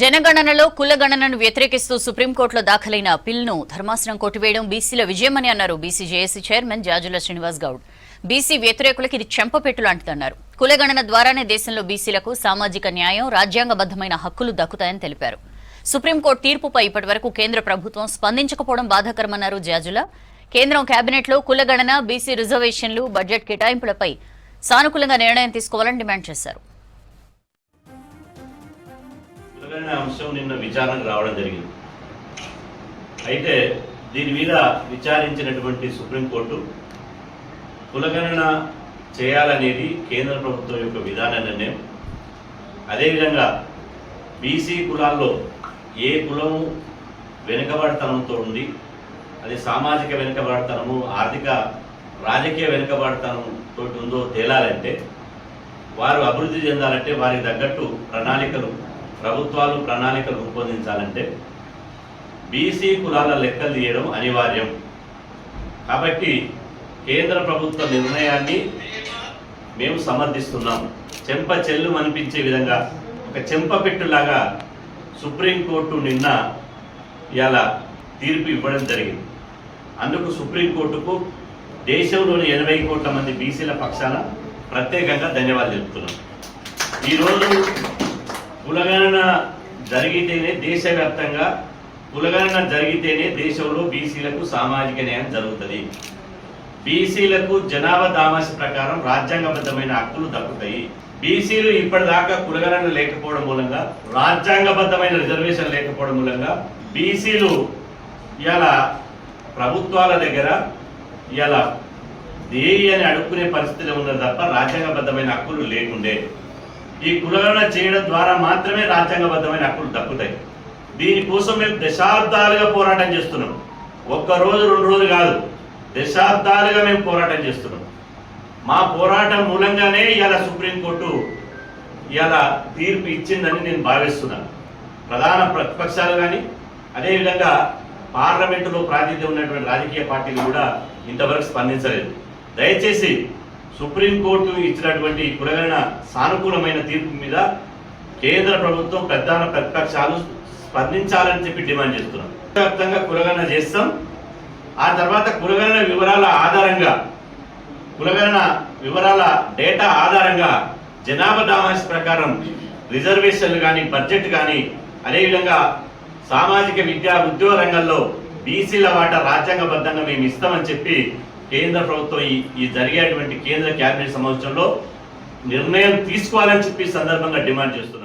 జనగణనలో కులగణనను వ్యతిరేకిస్తూ సుప్రీంకోర్టులో దాఖలైన పిల్ను ధర్మాసనం కొట్టివేయడం బీసీల విజయమని అన్నారు BC JAC chairman Jajula Srinivas Goud. బీసీ వ్యతిరేకులకు ఇది చెంపపెట్టు లాంటిదన్నారు. కులగణన ద్వారానే దేశంలో బీసీలకు సామాజిక న్యాయం, రాజ్యాంగబద్దమైన హక్కులు దక్కుతాయని తెలిపారు. సుప్రీంకోర్టు తీర్పుపై ఇప్పటివరకు కేంద్ర ప్రభుత్వం స్పందించకపోవడం బాధాకరమన్నారు జాజుల. కేంద్రం కేబినెట్లో కులగణన, బీసీ రిజర్వేషన్లు, బడ్జెట్ కేటాయింపులపై సానుకూలంగా నిర్ణయం తీసుకోవాలని డిమాండ్ చేశారు. కులగణన అంశం నిన్న విచారణకు రావడం జరిగింది. అయితే దీని మీద విచారించినటువంటి సుప్రీంకోర్టు కులగణన చేయాలనేది కేంద్ర ప్రభుత్వం యొక్క విధాన నిర్ణయం. అదేవిధంగా బీసీ కులాల్లో ఏ కులము వెనుకబడతనంతో ఉంది, అది సామాజిక వెనుకబడతనము, ఆర్థిక రాజకీయ వెనుకబడతనంతో ఉందో తేలాలంటే, వారు అభివృద్ధి చెందాలంటే, వారికి తగ్గట్టు ప్రభుత్వాలు ప్రణాళికలు రూపొందించాలంటే బీసీ కులాల లెక్కలు తీయడం అనివార్యం. కాబట్టి కేంద్ర ప్రభుత్వ నిర్ణయాన్ని మేము సమర్థిస్తున్నాం. చెంప చెల్లు అనిపించే విధంగా ఒక చెంపపెట్టులాగా సుప్రీంకోర్టు నిన్న ఇలా తీర్పు ఇవ్వడం జరిగింది. అందుకు సుప్రీంకోర్టుకు దేశంలోని 80 కోట్ల మంది బీసీల పక్షాన ప్రత్యేకంగా ధన్యవాదాలు తెలుపుతున్నాం. ఈరోజు కులగణన జరిగితేనే దేశవ్యాప్తంగా కులగణన జరిగితేనే దేశంలో బీసీలకు సామాజిక న్యాయం జరుగుతుంది. బీసీలకు జనాభా దామాష ప్రకారం రాజ్యాంగబద్ధమైన హక్కులు దక్కుతాయి. బీసీలు ఇప్పటిదాకా కులగణన లేకపోవడం మూలంగా, రాజ్యాంగబద్ధమైన రిజర్వేషన్ లేకపోవడం మూలంగా బీసీలు ఇలా ప్రభుత్వాల దగ్గర ఇలా దేయి అని అడుక్కునే పరిస్థితిలో ఉన్నది తప్ప రాజ్యాంగబద్ధమైన హక్కులు లేకుండే. ఈ కులగణన చేయడం ద్వారా మాత్రమే రాజ్యాంగబద్ధమైన హక్కులు దక్కుతాయి. దీనికోసం మేము దశాబ్దాలుగా పోరాటం చేస్తున్నాం. ఒక్క రోజు 2 రోజులు కాదు, దశాబ్దాలుగా మేము పోరాటం చేస్తున్నాం. మా పోరాటం మూలంగానే ఇవాళ సుప్రీంకోర్టు ఇవాళ తీర్పు ఇచ్చిందని నేను భావిస్తున్నాను. ప్రధాన ప్రతిపక్షాలు కానీ, అదేవిధంగా పార్లమెంటులో ప్రాతినిధ్యం ఉన్నటువంటి రాజకీయ పార్టీలు కూడా ఇంతవరకు స్పందించలేదు. దయచేసి సుప్రీంకోర్టు ఇచ్చినటువంటి కులగణన సానుకూలమైన తీర్పు మీద కేంద్ర ప్రభుత్వం, ప్రధాన ప్రతిపక్షాలు స్పందించాలని చెప్పి డిమాండ్ చేస్తున్నాం. వ్యాప్తంగా కులగణన చేస్తాం. ఆ తర్వాత కులగణన వివరాల డేటా ఆధారంగా జనాభా దామాష ప్రకారం రిజర్వేషన్లు కానీ, బడ్జెట్ కానీ, అదేవిధంగా సామాజిక విద్యా ఉద్యోగ రంగంలో బీసీల వాటా రాజ్యాంగబద్ధంగా మేము ఇస్తామని చెప్పి కేంద్ర ప్రభుత్వం ఈ జరిగేటువంటి కేంద్ర కేబినెట్ సమావేశంలో నిర్ణయం తీసుకోవాలని చెప్పి సందర్భంగా డిమాండ్ చేస్తున్నాం.